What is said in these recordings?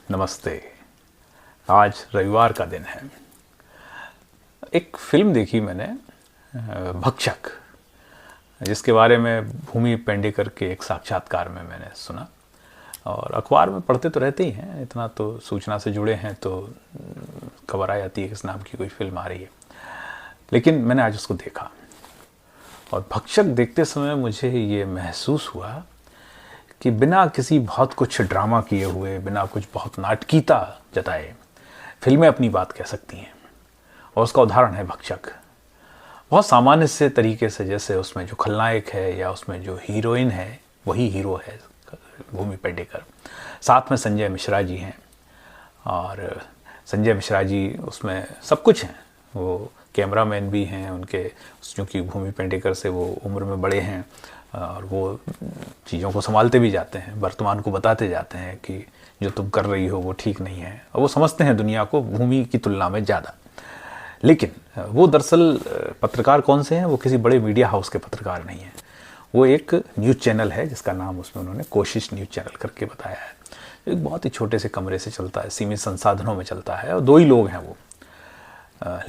नमस्ते। आज रविवार का दिन है। एक फिल्म देखी मैंने, भक्षक, जिसके बारे में भूमि पेडनेकर के एक साक्षात्कार में मैंने सुना। और अखबार में पढ़ते तो रहते ही हैं, इतना तो सूचना से जुड़े हैं तो खबर आ जाती है कि इस नाम की कोई फिल्म आ रही है। लेकिन मैंने आज उसको देखा और भक्षक देखते समय मुझे ये महसूस हुआ कि बिना किसी बहुत कुछ ड्रामा किए हुए, बिना कुछ बहुत नाटकीयता जताए, फिल्में अपनी बात कह सकती हैं। और उसका उदाहरण है भक्षक। बहुत सामान्य से तरीके से, जैसे उसमें जो खलनायक है या उसमें जो हीरोइन है वही हीरो है, भूमि पेडनेकर। साथ में संजय मिश्रा जी हैं और संजय मिश्रा जी उसमें सब कुछ हैं। वो कैमरामैन भी हैं उनके, क्योंकि भूमि पेडनेकर से वो उम्र में बड़े हैं और वो चीज़ों को संभालते भी जाते हैं, वर्तमान को बताते जाते हैं कि जो तुम कर रही हो वो ठीक नहीं है। और वो समझते हैं दुनिया को भूमि की तुलना में ज़्यादा। लेकिन वो दरअसल पत्रकार कौन से हैं? वो किसी बड़े मीडिया हाउस के पत्रकार नहीं हैं। वो एक न्यूज़ चैनल है जिसका नाम उसमें उन्होंने कोशिश न्यूज़ चैनल करके बताया है। एक बहुत ही छोटे से कमरे से चलता है, सीमित संसाधनों में चलता है और 2 ही लोग हैं वो।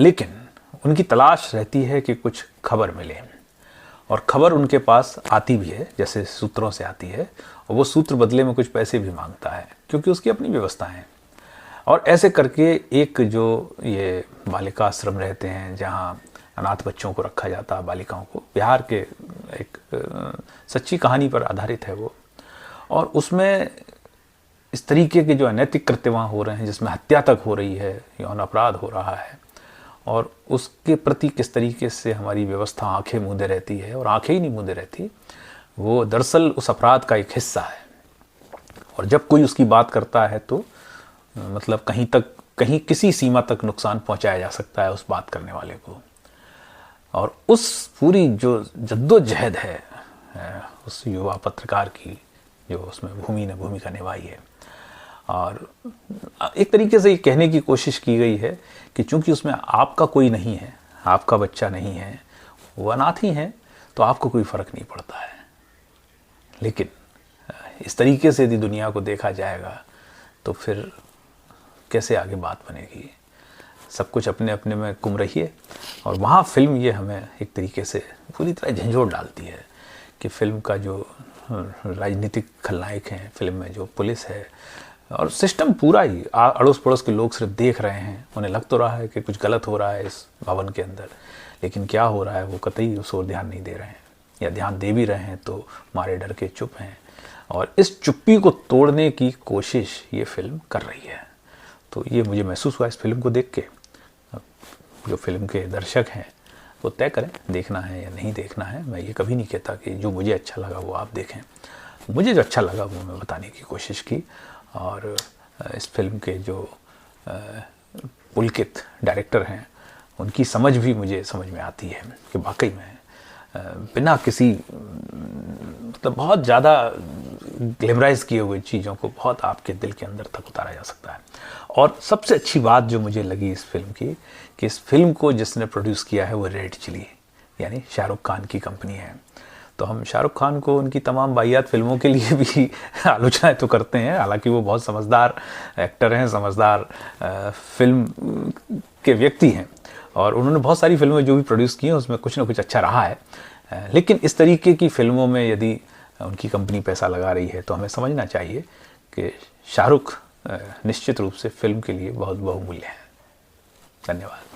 लेकिन उनकी तलाश रहती है कि कुछ खबर मिले, और खबर उनके पास आती भी है, जैसे सूत्रों से आती है, और वो सूत्र बदले में कुछ पैसे भी मांगता है क्योंकि उसकी अपनी व्यवस्था है। और ऐसे करके एक जो ये बालिका आश्रम रहते हैं जहाँ अनाथ बच्चों को रखा जाता है, बालिकाओं को, बिहार के एक सच्ची कहानी पर आधारित है वो। और उसमें इस तरीके के जो अनैतिक कृत्य वहाँ हो रहे हैं, जिसमें हत्या तक हो रही है, यौन अपराध हो रहा है, और उसके प्रति किस तरीके से हमारी व्यवस्था आंखें मूंदे रहती है, और आंखें ही नहीं मूंदे रहती, वो दरअसल उस अपराध का एक हिस्सा है। और जब कोई उसकी बात करता है तो मतलब कहीं किसी सीमा तक नुकसान पहुंचाया जा सकता है उस बात करने वाले को। और उस पूरी जो जद्दोजहद है उस युवा पत्रकार की, जो उसमें भूमि ने भूमिका निभाई है। और एक तरीके से ये कहने की कोशिश की गई है कि चूंकि उसमें आपका कोई नहीं है, आपका बच्चा नहीं है, वो अनाथ ही है, तो आपको कोई फ़र्क नहीं पड़ता है। लेकिन इस तरीके से यदि दुनिया को देखा जाएगा तो फिर कैसे आगे बात बनेगी? सब कुछ अपने अपने में गुम रही है। और वहाँ फिल्म ये हमें एक तरीके से पूरी तरह झंझोड़ डालती है कि फिल्म का जो राजनीतिक खलनायक हैं, फिल्म में जो पुलिस है और सिस्टम पूरा ही, अड़ोस पड़ोस के लोग सिर्फ देख रहे हैं। उन्हें लग तो रहा है कि कुछ गलत हो रहा है इस भवन के अंदर, लेकिन क्या हो रहा है वो कतई उस ओर ध्यान नहीं दे रहे हैं, या ध्यान दे भी रहे हैं तो मारे डर के चुप हैं। और इस चुप्पी को तोड़ने की कोशिश ये फिल्म कर रही है। तो ये मुझे महसूस हुआ इस फिल्म को देख के। जो फिल्म के दर्शक हैं वो तय करें देखना है या नहीं देखना है। मैं ये कभी नहीं कहता कि जो मुझे अच्छा लगा वो आप देखें। मुझे जो अच्छा लगा वो मैं बताने की कोशिश की। और इस फिल्म के जो पुलकित डायरेक्टर हैं उनकी समझ भी मुझे समझ में आती है कि वाकई में बिना किसी मतलब बहुत ज़्यादा ग्लैमराइज किए हुए चीज़ों को बहुत आपके दिल के अंदर तक उतारा जा सकता है। और सबसे अच्छी बात जो मुझे लगी इस फिल्म की, कि इस फिल्म को जिसने प्रोड्यूस किया है वो रेड चिली यानी शाहरुख खान की कंपनी है। तो हम शाहरुख खान को उनकी तमाम वाहियात फिल्मों के लिए भी आलोचनाएं तो करते हैं, हालांकि वो बहुत समझदार एक्टर हैं, समझदार फिल्म के व्यक्ति हैं, और उन्होंने बहुत सारी फिल्में जो भी प्रोड्यूस की हैं उसमें कुछ ना कुछ अच्छा रहा है। लेकिन इस तरीके की फिल्मों में यदि उनकी कंपनी पैसा लगा रही है तो हमें समझना चाहिए कि शाहरुख निश्चित रूप से फिल्म के लिए बहुत बहुमूल्य है। धन्यवाद।